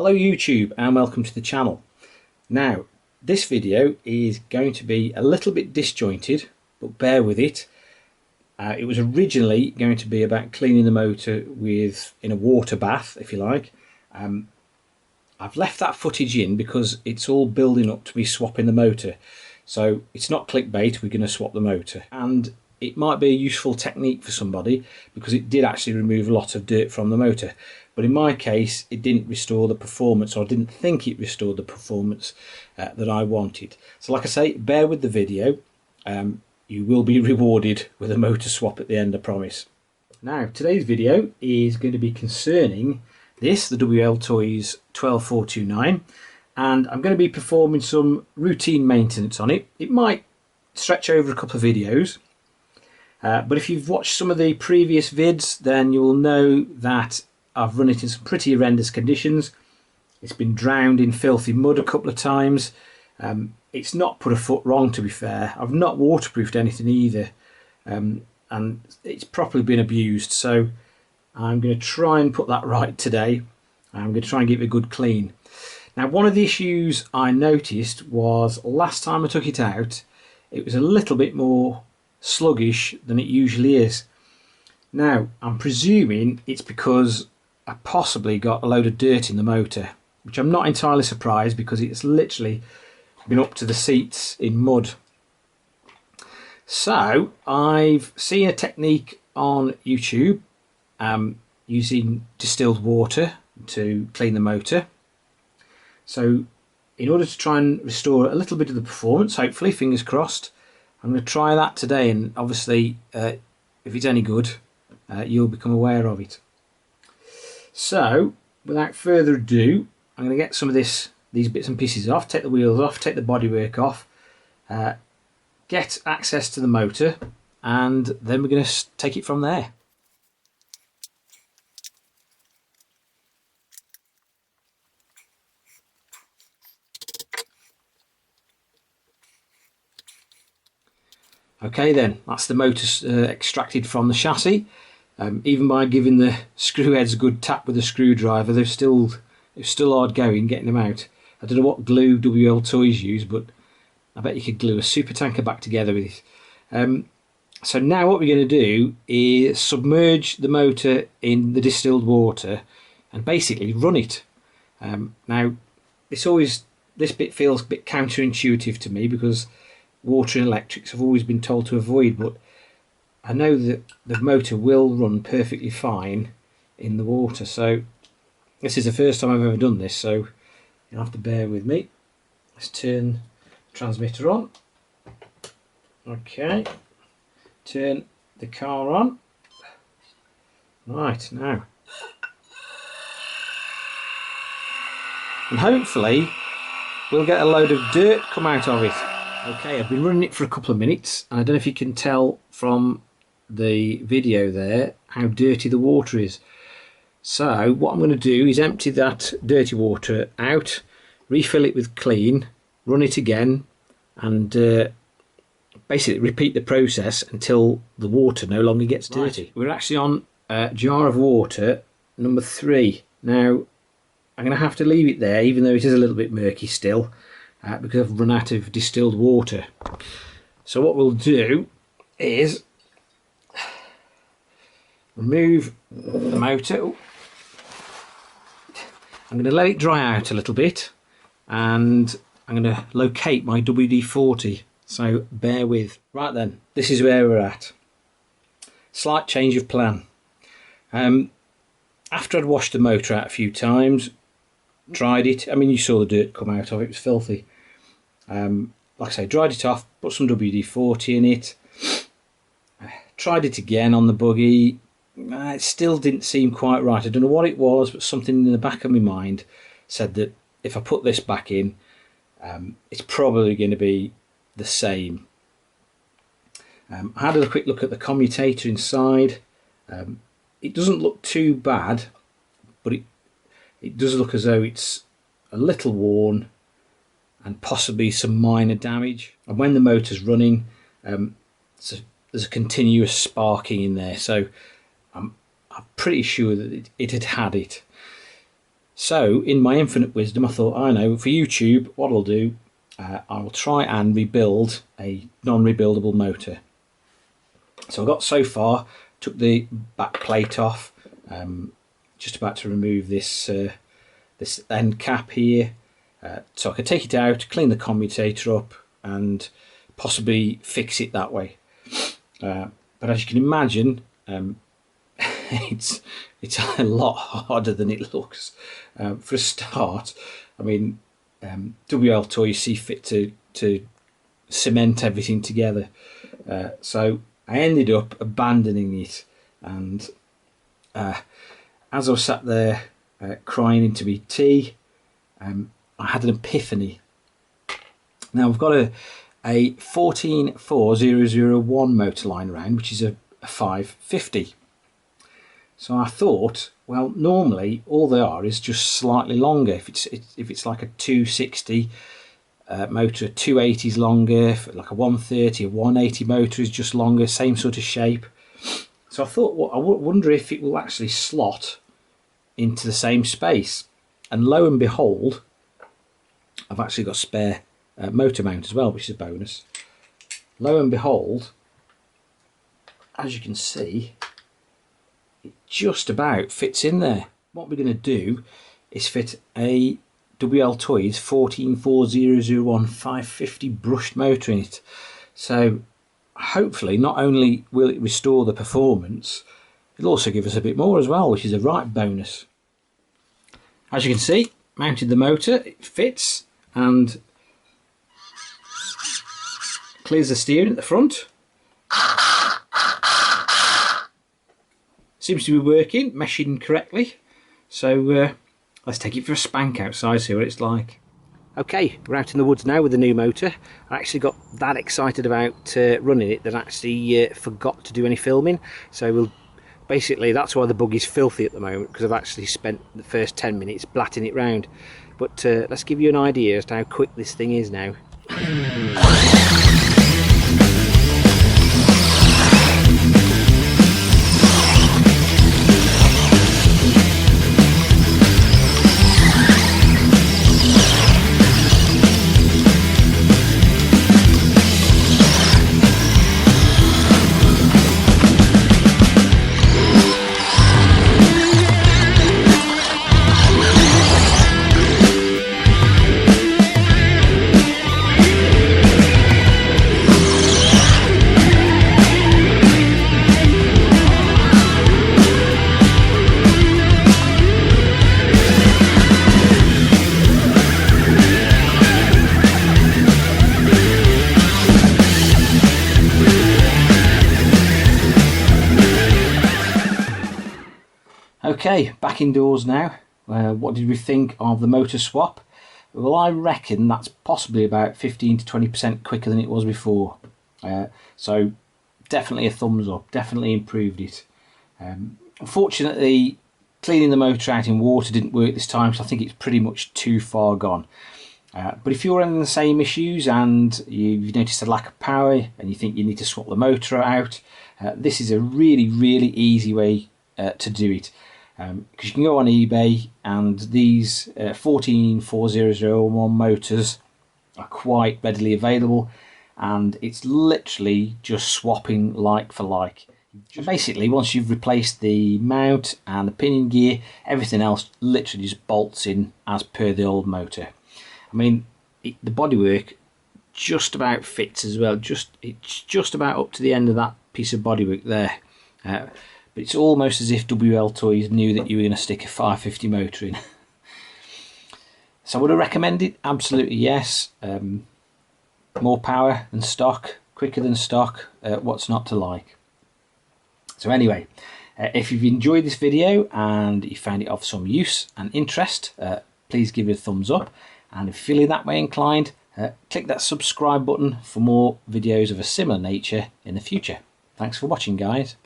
Hello YouTube and welcome to the channel. Now this video is going to be a little bit disjointed, but bear with it. It was originally going to be about cleaning the motor in a water bath, if you like. I've left that footage in because it's all building up to be swapping the motor. So it's not clickbait, we're going to swap the motor. And it might be a useful technique for somebody because it did actually remove a lot of dirt from the motor. But in my case, it didn't restore the performance, or I didn't think it restored the performance that I wanted. So like I say, bear with the video. You will be rewarded with a motor swap at the end, I promise. Now, today's video is going to be concerning this, the Wltoys 12429, and I'm going to be performing some routine maintenance on it. It might stretch over a couple of videos, but if you've watched some of the previous vids, then you will know that I've run it in some pretty horrendous conditions. It's been drowned in filthy mud a couple of times. It's not put a foot wrong, to be fair. I've not waterproofed anything either, and it's properly been abused. So I'm going to try and put that right today. I'm going to try and give it a good clean. Now, one of the issues I noticed was last time I took it out, it was a little bit more sluggish than it usually is. Now, I'm presuming it's because I possibly got a load of dirt in the motor, which I'm not entirely surprised because it's literally been up to the seats in mud. So I've seen a technique on YouTube using distilled water to clean the motor. So in order to try and restore a little bit of the performance, hopefully, fingers crossed, I'm going to try that today, and obviously if it's any good, you'll become aware of it. So without further ado, I'm going to get some of these bits and pieces off, take the wheels off, take the bodywork off, get access to the motor, and then we're going to take it from there. Okay then, that's the motor extracted from the chassis. Even by giving the screw heads a good tap with a screwdriver, they're still hard going getting them out. I don't know what glue Wltoys use, but I bet you could glue a super tanker back together with it. So now what we're going to do is submerge the motor in the distilled water and basically run it. Now this bit feels a bit counterintuitive to me because water and electrics have always been told to avoid, but I know that the motor will run perfectly fine in the water. So this is the first time I've ever done this, so you'll have to bear with me. Let's turn the transmitter on. Okay, turn the car on. Right, now, and hopefully we'll get a load of dirt come out of it. Okay, I've been running it for a couple of minutes, and I don't know if you can tell from the video there how dirty the water is. So what I'm going to do is empty that dirty water out, refill it with clean, run it again, and basically repeat the process until the water no longer gets dirty. Right. We're actually on jar of water number 3. Now I'm going to have to leave it there, even though it is a little bit murky still, because I've run out of distilled water. So what we'll do is remove the motor. I'm going to let it dry out a little bit, and I'm going to locate my WD-40, so bear with. Right then, this is where we're at. Slight change of plan. After I'd washed the motor out a few times, dried it, I mean you saw the dirt come out of it, it was filthy. Like I say, dried it off, put some WD-40 in it, tried it again on the buggy. It still didn't seem quite right. I don't know what it was, but something in the back of my mind said that if I put this back in, it's probably going to be the same. I had a quick look at the commutator inside. It doesn't look too bad, but it does look as though it's a little worn and possibly some minor damage. And when the motor's running, there's a continuous sparking in there, so I'm pretty sure that it had it. So in my infinite wisdom, I thought, I know, for YouTube, what I'll do, I will try and rebuild a non-rebuildable motor. So I got so far, took the back plate off, just about to remove this this end cap here, so I could take it out, clean the commutator up, and possibly fix it that way. But as you can imagine, it's a lot harder than it looks. For a start, I mean, Wltoys see fit to cement everything together, so I ended up abandoning it, and as I was sat there crying into my tea, I had an epiphany. Now I've got a 144,001 motor lying around, which is a 550. So I thought, well, normally all they are is just slightly longer. If it's like a 260 motor, a 280 is longer. Like a 130, a 180 motor is just longer, same sort of shape. So I thought, well, I wonder if it will actually slot into the same space. And lo and behold, I've actually got a spare motor mount as well, which is a bonus. Lo and behold, as you can see, it just about fits in there. What we're going to do is fit a Wltoys 144,001 550 brushed motor in it. So hopefully not only will it restore the performance, it'll also give us a bit more as well, which is a right bonus. As you can see, mounted the motor, it fits and clears the steering at the front. Seems to be working, meshing correctly. So let's take it for a spank outside, see what it's like. Okay, we're out in the woods now with the new motor. I actually got that excited about running it that I actually forgot to do any filming. So basically that's why the buggy's filthy at the moment, because I've actually spent the first 10 minutes blatting it round. But let's give you an idea as to how quick this thing is now. Okay, back indoors now. What did we think of the motor swap? Well, I reckon that's possibly about 15 to 20% quicker than it was before. So definitely a thumbs up, definitely improved it. Unfortunately, cleaning the motor out in water didn't work this time, so I think it's pretty much too far gone. But if you're having the same issues and you've noticed a lack of power and you think you need to swap the motor out, this is a really easy way to do it. Because you can go on eBay and these 144,001 motors are quite readily available, and it's literally just swapping like for like. Basically, once you've replaced the mount and the pinion gear, everything else literally just bolts in as per the old motor. I mean, the bodywork just about fits as well. It's just about up to the end of that piece of bodywork there. But it's almost as if Wltoys knew that you were going to stick a 550 motor in. So would I recommend it? Absolutely yes. More power than stock, quicker than stock. What's not to like? So anyway, if you've enjoyed this video and you found it of some use and interest, please give it a thumbs up. And if you're feeling that way inclined, click that subscribe button for more videos of a similar nature in the future. Thanks for watching, guys.